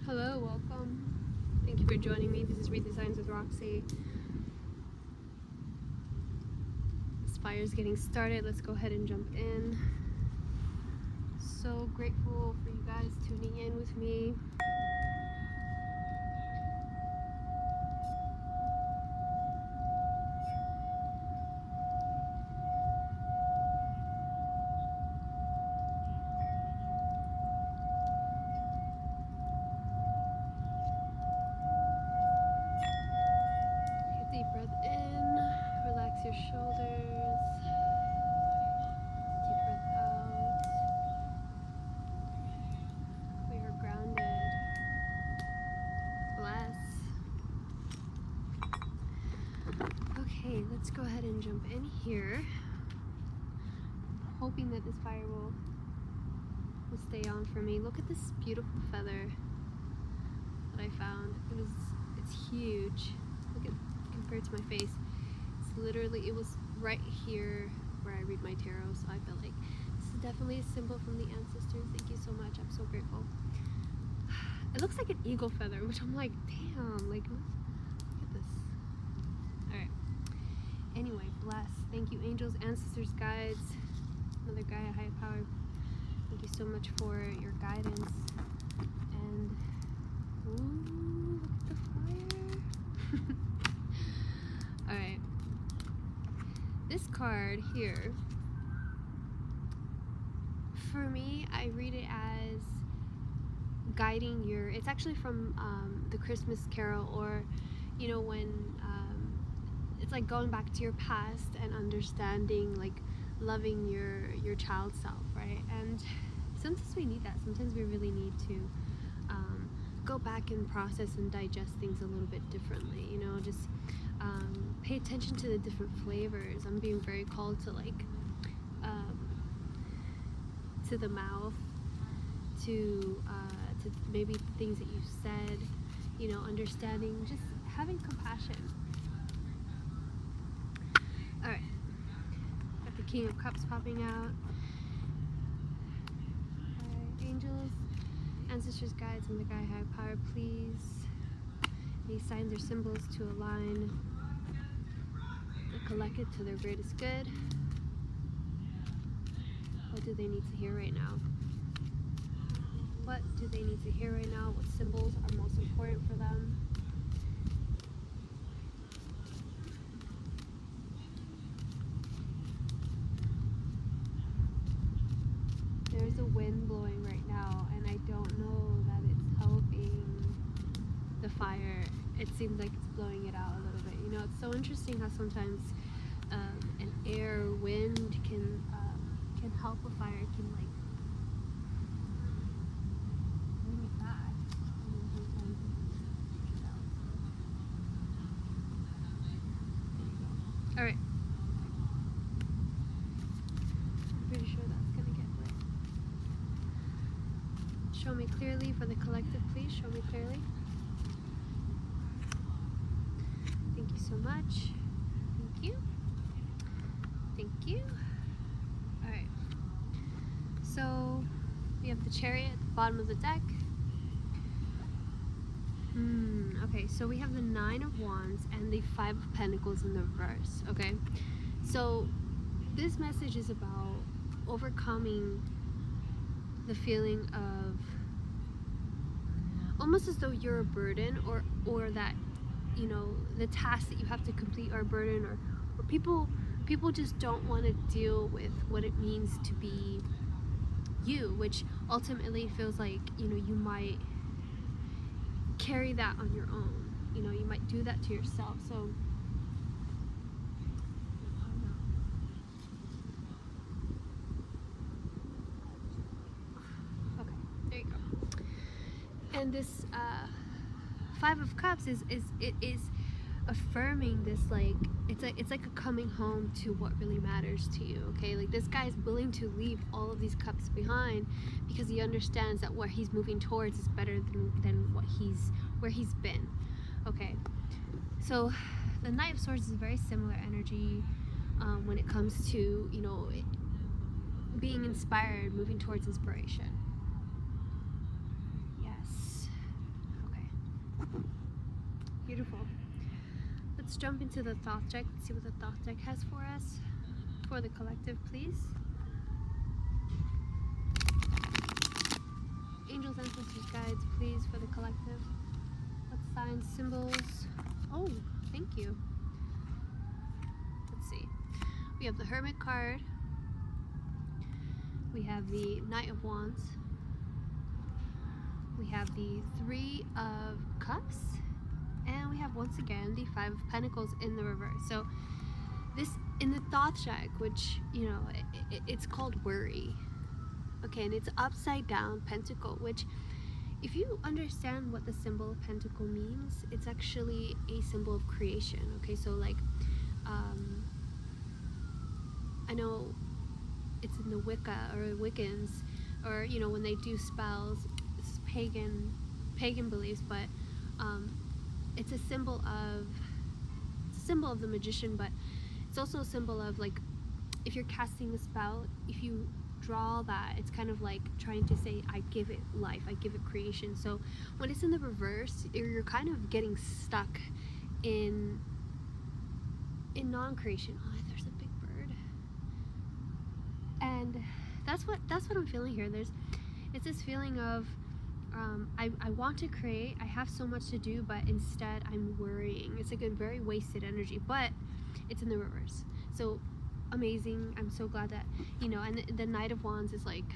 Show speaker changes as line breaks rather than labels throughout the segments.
Hello, welcome. Thank you for joining me. This is Read the Signs with Roxy. This fire is getting started. Let's go ahead and jump in. So grateful for you guys tuning in with me. Take a deep breath in, relax your shoulders. Deep breath out. We are grounded. Bless. Okay, let's go ahead and jump in here. Hoping that this fire will stay on for me. Look at this beautiful feather that I found. It's huge. Look at compared to my face. It's literally, it was right here where I read my tarot, so I feel like this is definitely a symbol from the ancestors. Thank you so much. I'm so grateful. It looks like an eagle feather, which I'm like, damn, like look at this. Alright. Anyway, bless. Thank you, angels, ancestors, guides, Mother Gaia, higher power. Thank you so much for your guidance. And ooh, look at the fire. Alright. This card here, for me, I read it as guiding your, it's actually from the Christmas Carol, or you know, when it's like going back to your past and understanding, like loving your child self, right? And sometimes we need that. Sometimes we really need to go back and process and digest things a little bit differently, you know, just pay attention to the different flavors. I'm being very called to like to the mouth, to maybe things that you said, you know, understanding, just having compassion. All right, got the King of Cups popping out. All right, angels, ancestors, guides, and the Gaia higher power, please. These signs or symbols to align the collective to their greatest good. What do they need to hear right now? What do they need to hear right now? What symbols are most important for them? There's a wind blowing right now, and I don't know that it's helping the fire. It seems like it's blowing it out a little bit. You know, it's so interesting how sometimes an air wind can help a fire, can like bring it back, and then sometimes it push it out. All right. I'm pretty sure that's gonna get lit. Show me clearly for the collective, please. Show me clearly. Thank you so much. Thank you. Thank you. All right. So we have the Chariot at the bottom of the deck. Okay, so we have the Nine of Wands and the Five of Pentacles in the reverse. Okay, so this message is about overcoming the feeling of almost as though you're a burden, or that, you know, the tasks that you have to complete are a burden, or people just don't want to deal with what it means to be you, which ultimately feels like, you know, you might carry that on your own. You know, you might do that to yourself. So okay, there you go. And this Five of Cups is affirming this, like it's like a coming home to what really matters to you. Okay, like this guy is willing to leave all of these cups behind because he understands that what he's moving towards is better than where he's been. Okay, so the Knight of Swords is a very similar energy when it comes to, you know, being inspired, moving towards inspiration. Yes. Beautiful. Let's jump into the thought deck, see what the thought deck has for us, for the collective, please. Angels, ancestors, guides, please, for the collective. What signs, symbols? Oh, thank you. Let's see. We have the Hermit card. We have the Knight of Wands. We have the Three of Cups. And we have, once again, the Five of Pentacles in the reverse. So this, in the thought deck, which, you know, it's called worry. Okay, and it's upside down pentacle, which, if you understand what the symbol of pentacle means, it's actually a symbol of creation. Okay, so like, I know it's in the Wicca or Wiccans, or, you know, when they do spells, it's pagan beliefs, but it's a symbol of the magician, but it's also a symbol of, like, if you're casting a spell, if you draw that, it's kind of like trying to say, I give it life, I give it creation. So when it's in the reverse, you're kind of getting stuck in non-creation. Oh, there's a big bird. And that's what I'm feeling here. It's this feeling of I want to create, I have so much to do, but instead I'm worrying. It's like a very wasted energy, but it's in the reverse. So amazing. I'm so glad that, you know, and the Knight of Wands is like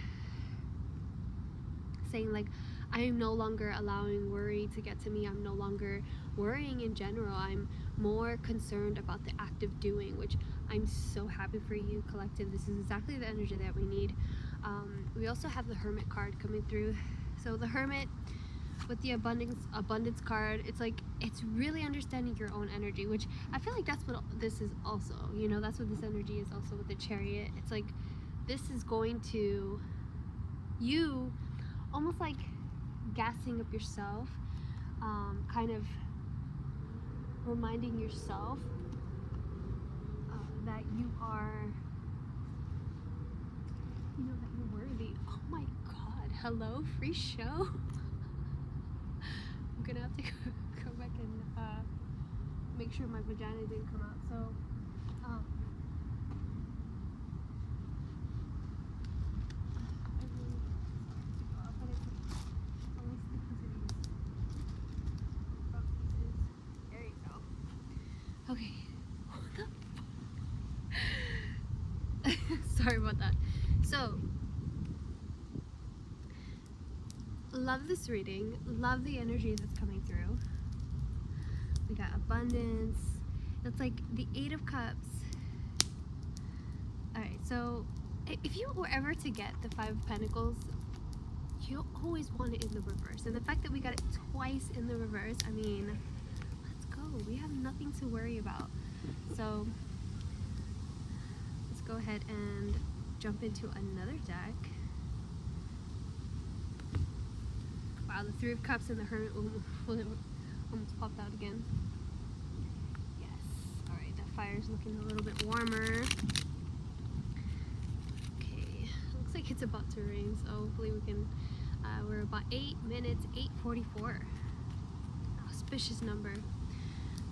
saying, like, I am no longer allowing worry to get to me. I'm no longer worrying in general. I'm more concerned about the act of doing, which I'm so happy for you, collective. This is exactly the energy that we need. We also have the Hermit card coming through. So the Hermit with the abundance card, it's like, it's really understanding your own energy, which I feel like that's what this is also, you know, that's what this energy is also with the Chariot. It's like, this is going to you almost like gassing up yourself, kind of reminding yourself that you are, you know, that you're worthy. Oh my god, hello, free show. I'm gonna have to go back and make sure my vagina didn't come out. So there you go. Okay. Sorry about that. So, love this reading. Love the energy that's coming through. We got abundance. It's like the Eight of Cups. Alright, so if you were ever to get the Five of Pentacles, you always want it in the reverse. And the fact that we got it twice in the reverse, I mean, let's go. We have nothing to worry about. So let's go ahead and jump into another deck. Wow, the Three of Cups and the Hermit almost popped out again. Yes. Alright, that fire's looking a little bit warmer. Okay, looks like it's about to rain, so hopefully we can, we're about 8 minutes, 8:44. Auspicious number.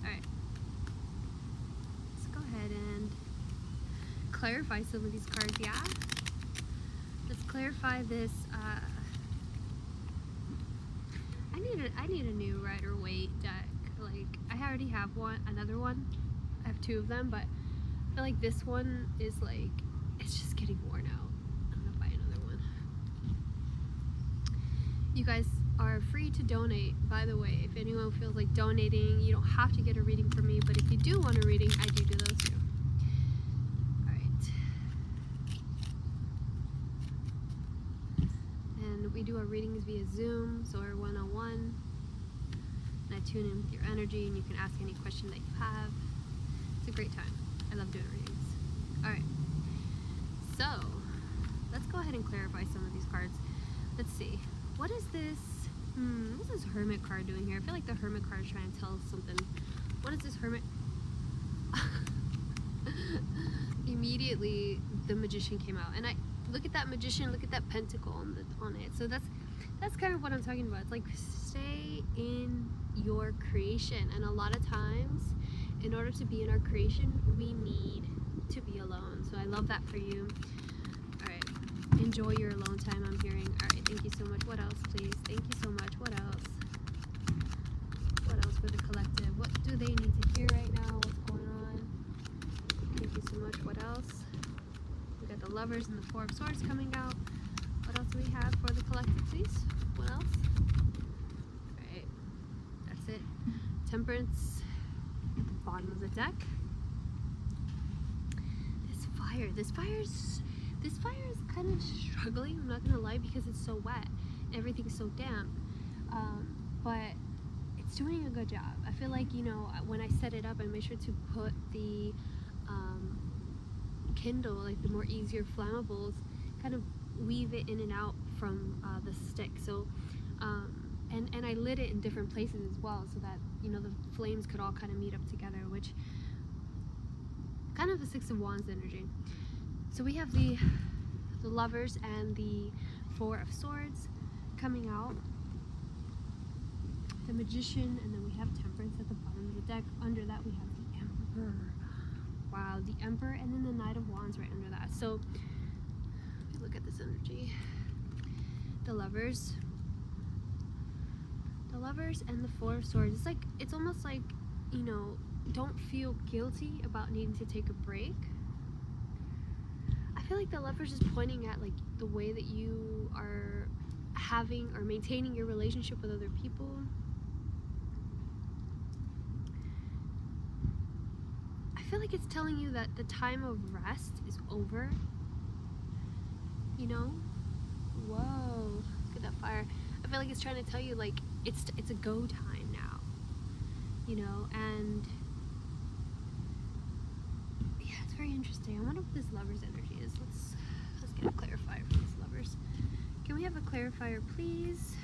Alright. Let's go ahead and clarify some of these cards, yeah? Let's clarify this, I need a new Rider-Waite deck. Like, I already have another one. I have two of them, but I feel like this one is like, it's just getting worn out. I'm gonna buy another one. You guys are free to donate, by the way. If anyone feels like donating, you don't have to get a reading from me, but if you do want a reading, I do those too. We do our readings via Zoom, so we're one-on-one, and I tune in with your energy, and you can ask any question that you have. It's a great time. I love doing readings. Alright, so let's go ahead and clarify some of these cards. Let's see, what is this, what's this Hermit card doing here? I feel like the Hermit card is trying to tell us something. What is this Hermit? Immediately the Magician came out, and I look at that Magician, look at that pentacle on it. So that's that's kind of what I'm talking about. It's like stay in your creation, and a lot of times in order to be in our creation we need to be alone. So I love that for you. All right, enjoy your alone time, I'm hearing. All right, thank you so much. What else, please? Thank you so much. What else? What else for the collective? What do they need to hear right now? What's going on? Thank you so much. What else? We got the Lovers and the Four of Swords coming out. What else do we have for the collective, please? What else? Alright, that's it. Temperance at the bottom of the deck. This fire is kind of struggling, I'm not gonna lie, because it's so wet. Everything's so damp. But it's doing a good job. I feel like, you know, when I set it up, I made sure to put the Kindle, like the more easier flammables, kind of weave it in and out from the stick. So and I lit it in different places as well, so that, you know, the flames could all kind of meet up together, which kind of the Six of Wands energy. So we have the Lovers and the Four of Swords coming out, the Magician, and then we have Temperance at the bottom of the deck. Under that we have the Emperor. Wow, the Emperor, and then the Knight of Wands right under that. So look at this energy. The Lovers and the Four of Swords. It's like, it's almost like, you know, don't feel guilty about needing to take a break. I feel like the Lovers is pointing at like the way that you are having or maintaining your relationship with other people. I feel like it's telling you that the time of rest is over. You know? Whoa, look at that fire. I feel like it's trying to tell you, like, it's a go time now. You know, and yeah, it's very interesting. I wonder what this Lover's energy is. Let's get a clarifier for these Lovers. Can we have a clarifier, please?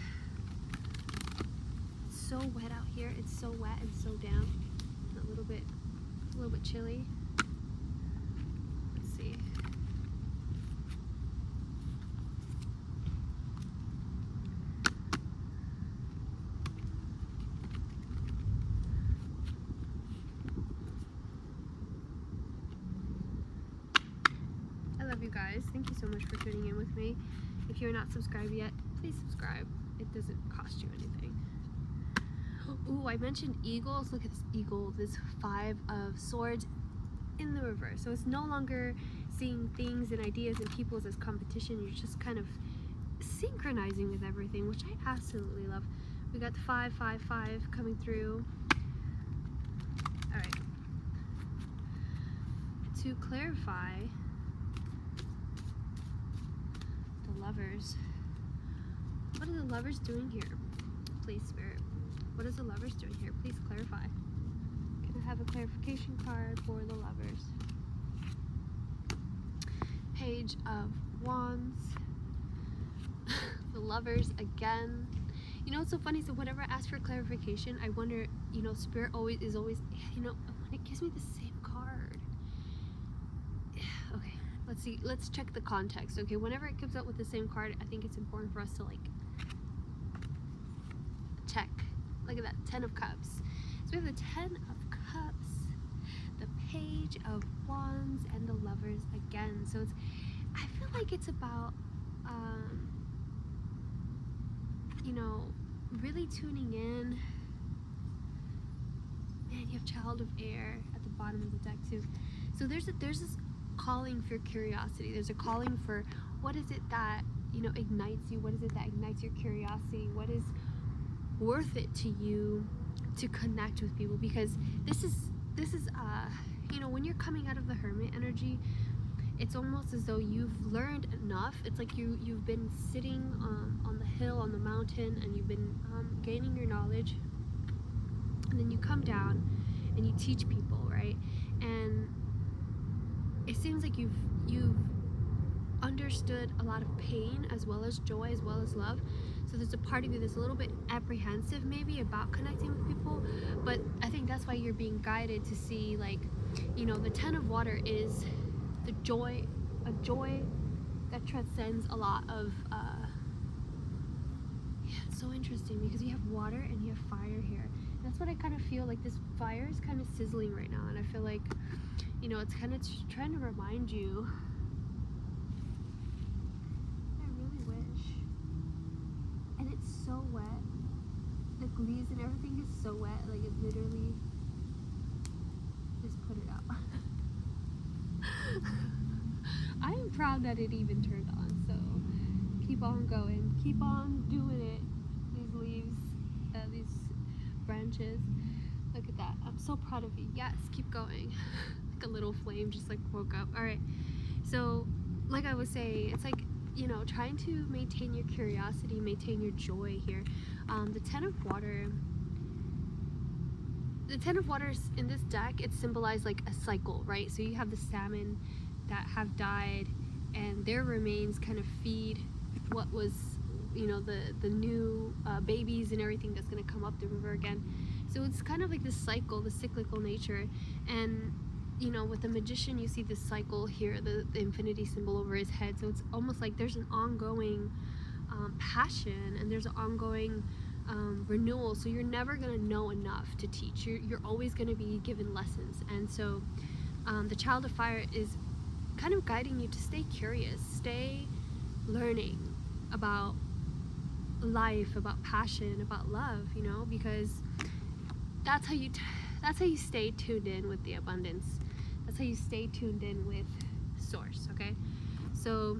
It's so wet out here. It's so wet and so damp. A little bit chilly. Let's see. I love you guys. Thank you so much for tuning in with me. If you're not subscribed yet, please subscribe. It doesn't cost you anything. Ooh, I mentioned eagles. Look at this eagle, this Five of Swords in the reverse. So it's no longer seeing things and ideas and people as competition. You're just kind of synchronizing with everything, which I absolutely love. We got the 555 coming through. All right. To clarify, the Lovers. What are the Lovers doing here? Please, Spirit. What is the Lovers doing here? Please clarify. Can I have a clarification card for the Lovers? Page of Wands. The Lovers again. You know, it's so funny. So whenever I ask for clarification, I wonder, you know, Spirit is always, you know, when it gives me the same card. Okay, let's see. Let's check the context. Okay, whenever it comes out with the same card, I think it's important for us to like check. Look at that, 10 of Cups. So we have the 10 of Cups, the Page of Wands, and the Lovers again. So it's, I feel like it's about, you know, really tuning in. Man, you have Child of Air at the bottom of the deck too. So there's this calling for curiosity. There's a calling for what is it that, you know, ignites you? What is it that ignites your curiosity? What is worth it to you to connect with people? Because this is you know, when you're coming out of the Hermit energy, it's almost as though you've learned enough. It's like you've been sitting on the hill, on the mountain, and you've been gaining your knowledge, and then you come down and you teach people, right? And it seems like you've understood a lot of pain as well as joy as well as love. So there's a part of you that's a little bit apprehensive maybe about connecting with people, but I think that's why you're being guided to see, like, you know, the 10 of Water is the joy, a joy that transcends a lot of so interesting because you have water and you have fire here. That's what I kind of feel like. This fire is kind of sizzling right now, and I feel like, you know, it's kind of trying to remind you. I really wish. And it's so wet. The leaves and everything is so wet. Like, it literally just put it out. I am proud that it even turned on. So keep on going. Keep on doing it. These leaves, these branches. Look at that. I'm so proud of you. Yes, keep going. Like a little flame just like woke up. All right. So like I was saying, it's like, you know, trying to maintain your curiosity, maintain your joy here. The Ten of Water. The Ten of Water in this deck, it symbolized like a cycle, right? So you have the salmon that have died, and their remains kind of feed what was, you know, the new babies and everything that's going to come up the river again. So it's kind of like this cycle, the cyclical nature. And you know, with the Magician, you see this cycle here, the infinity symbol over his head. So it's almost like there's an ongoing passion, and there's an ongoing renewal. So you're never going to know enough to teach. You're always going to be given lessons. And so the Child of Fire is kind of guiding you to stay curious, stay learning about life, about passion, about love, you know, because that's how you stay tuned in with the abundance. That's how you stay tuned in with Source, okay? So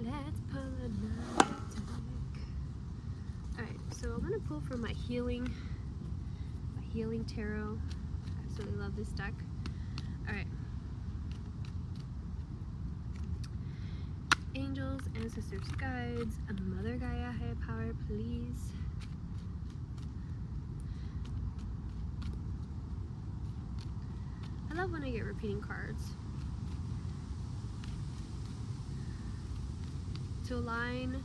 let's pull another deck. Alright, so I'm gonna pull from my healing tarot. I absolutely love this deck. Alright. Angels, ancestors, guides, a Mother Gaia, higher power, please. I love when I get repeating cards. To align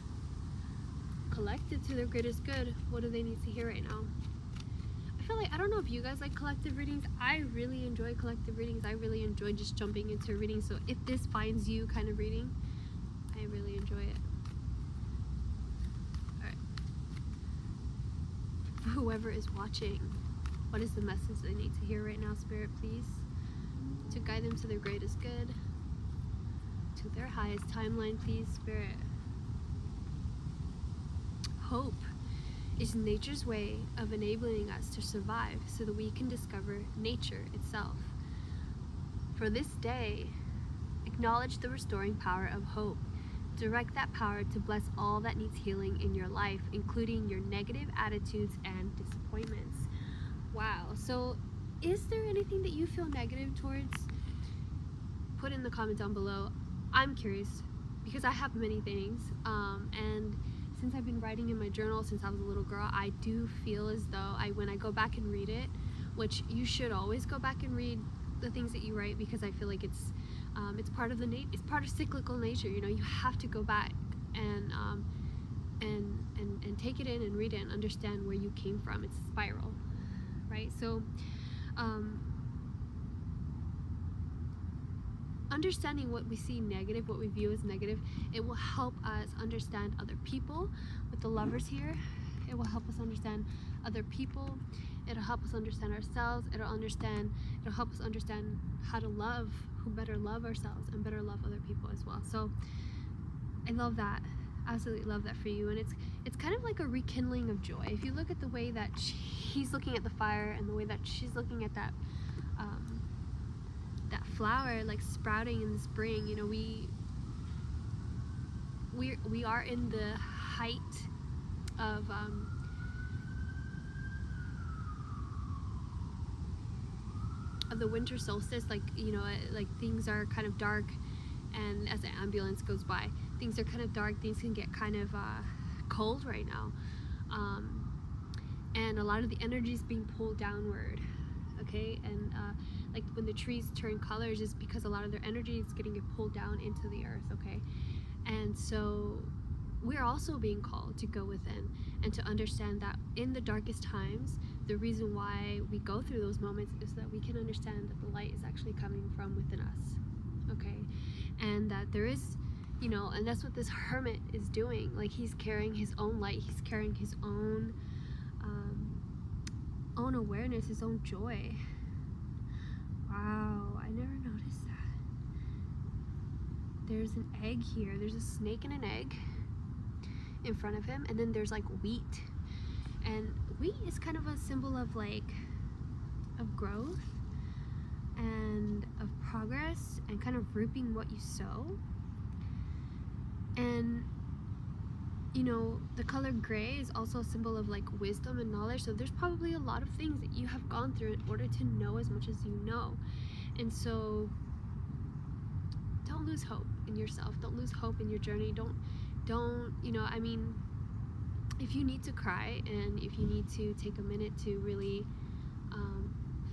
collective to their greatest good, what do they need to hear right now? I feel like, I don't know if you guys like collective readings. I really enjoy collective readings. I really enjoy just jumping into a reading. So if this finds you kind of reading, I really enjoy it. Alright. For whoever is watching, what is the message they need to hear right now, Spirit, please? To guide them to their greatest good, to their highest timeline, please, Spirit. Hope is nature's way of enabling us to survive so that we can discover nature itself. For this day, acknowledge the restoring power of hope. Direct that power to bless all that needs healing in your life, including your negative attitudes and disappointments. Wow. So is there anything that you feel negative towards? Put in the comment down below. I'm curious because I have many things, and since I've been writing in my journal since I was a little girl, I do feel as though when I go back and read it, which you should always go back and read the things that you write, because I feel like it's part of it's part of cyclical nature. You know, you have to go back and take it in and read it and understand where you came from. It's a spiral, right? So understanding what we see negative, what we view as negative, it will help us understand other people. With the Lovers here, it will help us understand other people. It'll help us understand ourselves. It'll help us understand how to love, who better love ourselves and better love other people as well. So I love that. Absolutely love that for you. And it's kind of like a rekindling of joy. If you look at the way that he's looking at the fire and the way that she's looking at that that flower like sprouting in the spring, you know, we are in the height of the winter solstice. Like, you know, like things are kind of dark, and as the ambulance goes by, things are kind of dark. Things can get kind of cold right now, and a lot of the energy is being pulled downward. Okay, and like when the trees turn colors, is because a lot of their energy is getting pulled down into the earth. Okay, and so we're also being called to go within and to understand that in the darkest times, the reason why we go through those moments is that we can understand that the light is actually coming from within us. Okay, and that there is, you know, and that's what this hermit is doing. Like, he's carrying his own light, he's carrying his own awareness, his own joy. Wow, I never noticed that. There's an egg here. There's a snake and an egg in front of him, and then there's like wheat. And wheat is kind of a symbol of like of growth and of progress and kind of reaping what you sow. And you know, the color gray is also a symbol of like wisdom and knowledge. So there's probably a lot of things that you have gone through in order to know as much as you know. And so don't lose hope in yourself. Don't lose hope in your journey. Don't, you know, I mean, if you need to cry and if you need to take a minute to really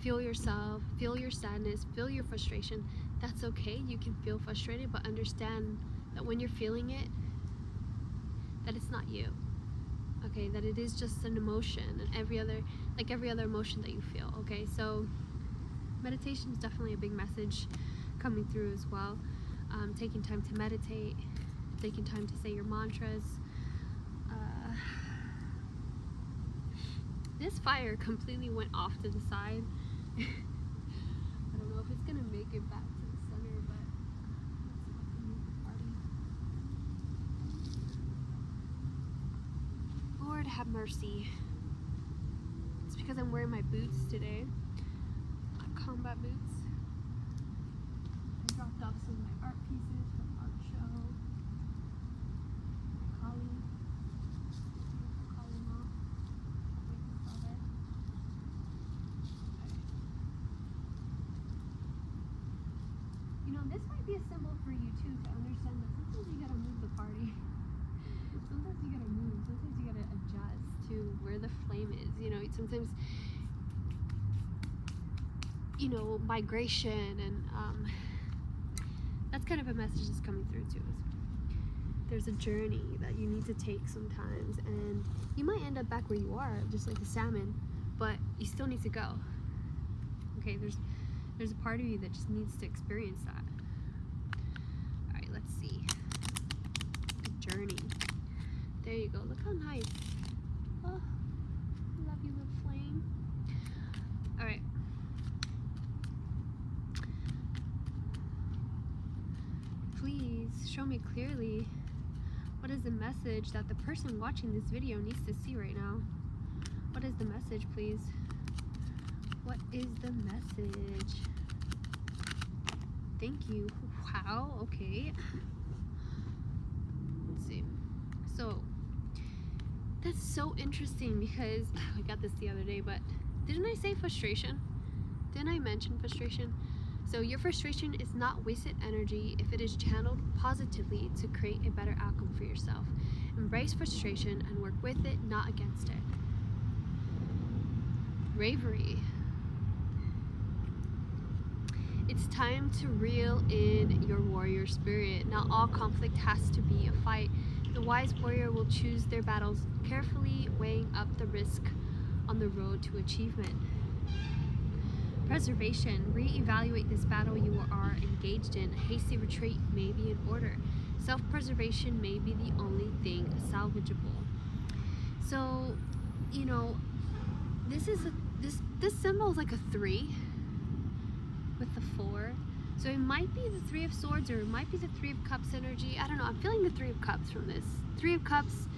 feel yourself, feel your sadness, feel your frustration, that's okay. You can feel frustrated, but understand that when you're feeling it, that it's not you, okay? That it is just an emotion, and every other emotion that you feel, okay? So meditation is definitely a big message coming through as well. Taking time to meditate, taking time to say your mantras. This fire completely went off to the side. I don't know if it's gonna make it back to the center, but Lord have mercy. It's because I'm wearing my boots today, my combat boots. I dropped off some of my art pieces from art show. My collie mom. You know, this might be a symbol for you too, to understand that sometimes you gotta move the party. Sometimes you gotta move, sometimes you gotta adjust to where the flame is. You know, sometimes, you know, migration, and that's kind of a message that's coming through too. There's a journey that you need to take sometimes, and you might end up back where you are, just like a salmon, but you still need to go. Okay, there's a part of you that just needs to experience that. All right, let's see. The journey. There you go. Look how nice. Oh, love you, little flame. All right. Please show me clearly what is the message that the person watching this video needs to see right now. What is the message, please? What is the message? Thank you. Wow, okay. Let's see. So, that's so interesting because I got this the other day, but didn't I say frustration? Didn't I mention frustration? So your frustration is not wasted energy if it is channeled positively to create a better outcome for yourself. Embrace frustration and work with it, not against it. Bravery. It's time to reel in your warrior spirit. Not all conflict has to be a fight. The wise warrior will choose their battles carefully, weighing up the risk on the road to achievement. Preservation. Re-evaluate this battle you are engaged in. A hasty retreat may be in order. Self-preservation may be the only thing salvageable. So, you know, this symbol is like a 3 with the 4. So it might be the 3 of Swords, or it might be the 3 of Cups energy. I don't know. I'm feeling the 3 of Cups from this. 3 of Cups,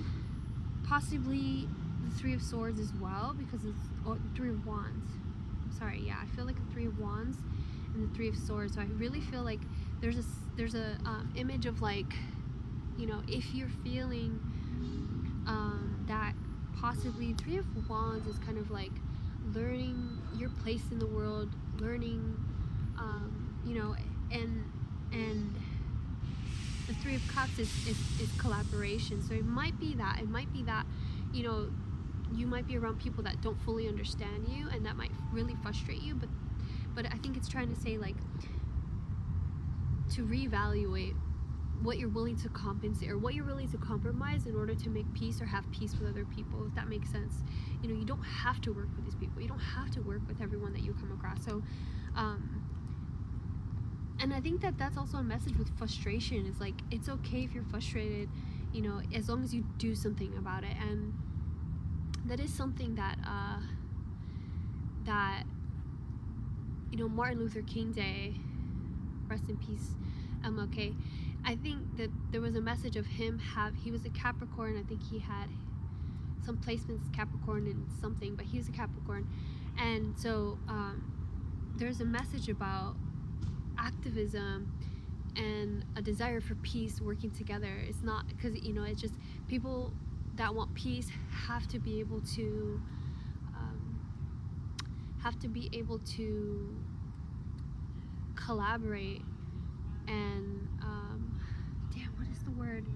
possibly the 3 of Swords as well, because it's 3 of Wands. I'm sorry, yeah, I feel like a 3 of Wands and the 3 of Swords. So I really feel like there's a image of, like, you know, if you're feeling that possibly 3 of Wands is kind of like learning your place in the world, learning, you know, and the 3 of Cups is collaboration. So it might be that, you know, you might be around people that don't fully understand you, and that might really frustrate you, but I think it's trying to say, like, to reevaluate what you're willing to compensate or what you're willing to compromise in order to make peace or have peace with other people, if that makes sense. You know, you don't have to work with these people. You don't have to work with everyone that you come across. So And I think that that's also a message with frustration. Is like, it's okay if you're frustrated, you know, as long as you do something about it. And that is something that that, you know, Martin Luther King Day, rest in peace, MLK. I think that there was a message of him he was a Capricorn. I think he had some placements Capricorn and something, but he was a Capricorn. And so there's a message about activism and a desire for peace working together. It's not because, you know, it's just people that want peace have to be able to collaborate and damn, what is the word?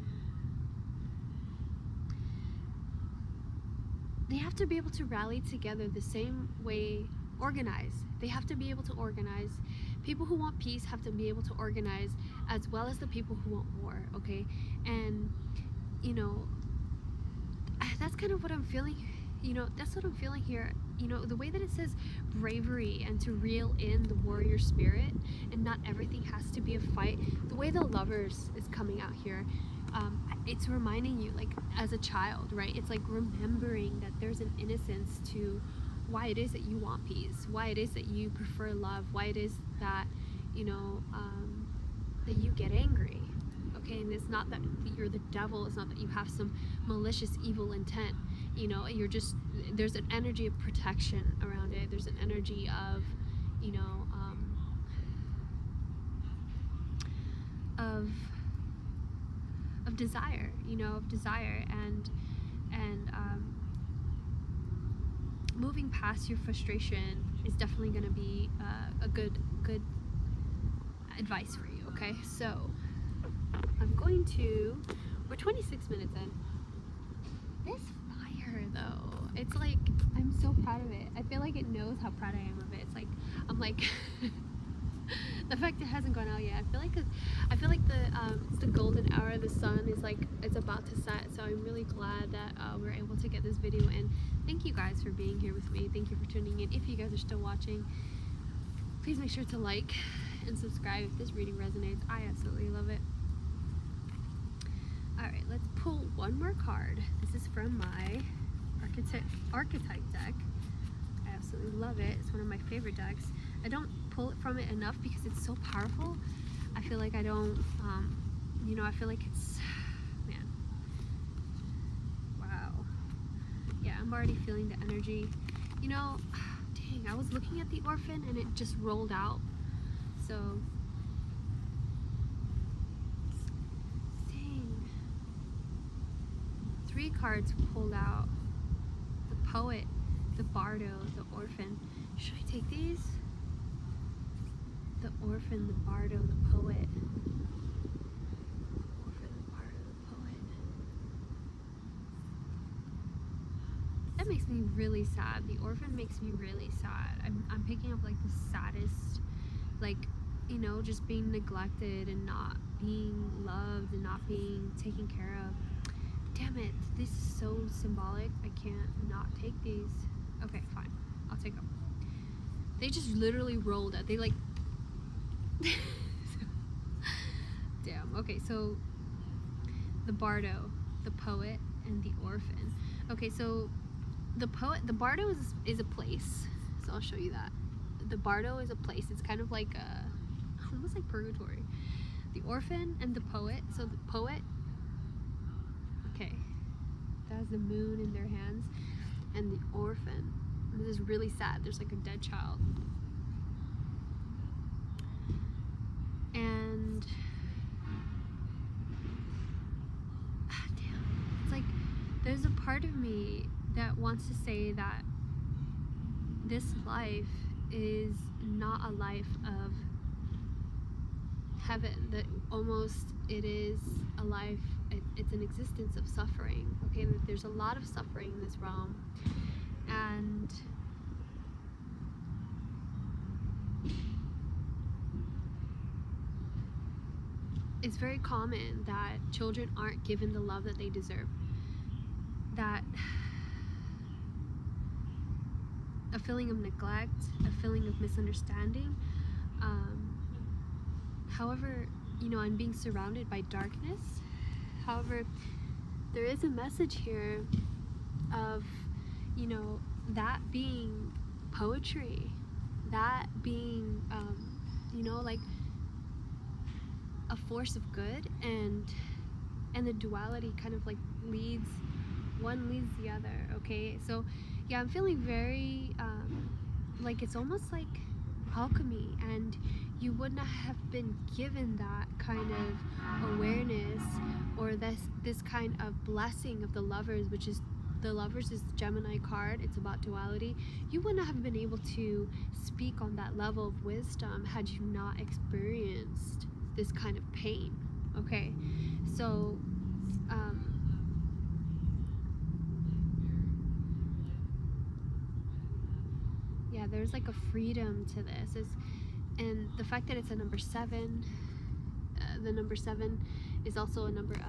They have to be able to rally together the same way, organize. They have to be able to organize. People who want peace have to be able to organize, as well as the people who want war, okay? And, you know, that's kind of what I'm feeling, you know, that's what I'm feeling here. You know, the way that it says bravery and to reel in the warrior spirit, and not everything has to be a fight. The way the Lovers is coming out here, it's reminding you, like, as a child, right? It's like remembering that there's an innocence to why it is that you want peace, why it is that you prefer love, why it is that, you know, that you get angry, okay? And it's not that you're the devil, it's not that you have some malicious evil intent, you know, you're just, there's an energy of protection around it, there's an energy of, you know, of desire, you know, of desire, and moving past your frustration is definitely going to be a good advice for you, okay? So we're 26 minutes in. This fire though, it's like, I'm so proud of it. I feel like it knows how proud I am of it. It's like, I'm like the fact it hasn't gone out yet. I feel like it's the golden hour. The sun is like, it's about to set. So I'm really glad that we're able to get this video in. Thank you guys for being here with me. Thank you for tuning in. If you guys are still watching, please make sure to like and subscribe if this reading resonates. I absolutely love it. Alright, let's pull one more card. This is from my archetype deck. I absolutely love it. It's one of my favorite decks. I don't pull it from it enough because it's so powerful. I feel like I don't, you know, I feel like it's, man, wow. Yeah, I'm already feeling the energy. You know, dang, I was looking at the orphan and it just rolled out. So, dang. 3 cards pulled out. The poet, the bardo, the orphan. Should I take these? The orphan, the bardo, the poet. Orphan, the bardo, the poet. That makes me really sad. The orphan makes me really sad. I'm picking up like the saddest, like, you know, just being neglected and not being loved and not being taken care of. Damn it, this is so symbolic. I can't not take these. Okay, fine. I'll take them. They just literally rolled out. They like... Damn. Okay, so the bardo, the poet, and the orphan. Okay, so the bardo is a place. So I'll show you that. The bardo is a place. It's kind of like almost like purgatory. The orphan and the poet. So the poet, okay, that has the moon in their hands, and the orphan, this is really sad. There's like a dead child, and damn, it's like there's a part of me that wants to say that this life is not a life of heaven, that almost it is a life, it's an existence of suffering, okay? There's a lot of suffering in this realm, and it's very common that children aren't given the love that they deserve, that a feeling of neglect, a feeling of misunderstanding, however, you know, I'm being surrounded by darkness. However, there is a message here of, you know, that being poetry, that being, you know, like a force of good, and the duality kind of like leads, one leads the other. Okay, so yeah, I'm feeling very like it's almost like alchemy, and you would not have been given that kind of awareness or this kind of blessing of the Lovers, which is, the Lovers is the Gemini card. It's about duality. You would not have been able to speak on that level of wisdom had you not experienced this kind of pain. Okay, so yeah, there's like a freedom to this. And the fact that it's a number 7, the number 7 is also a number of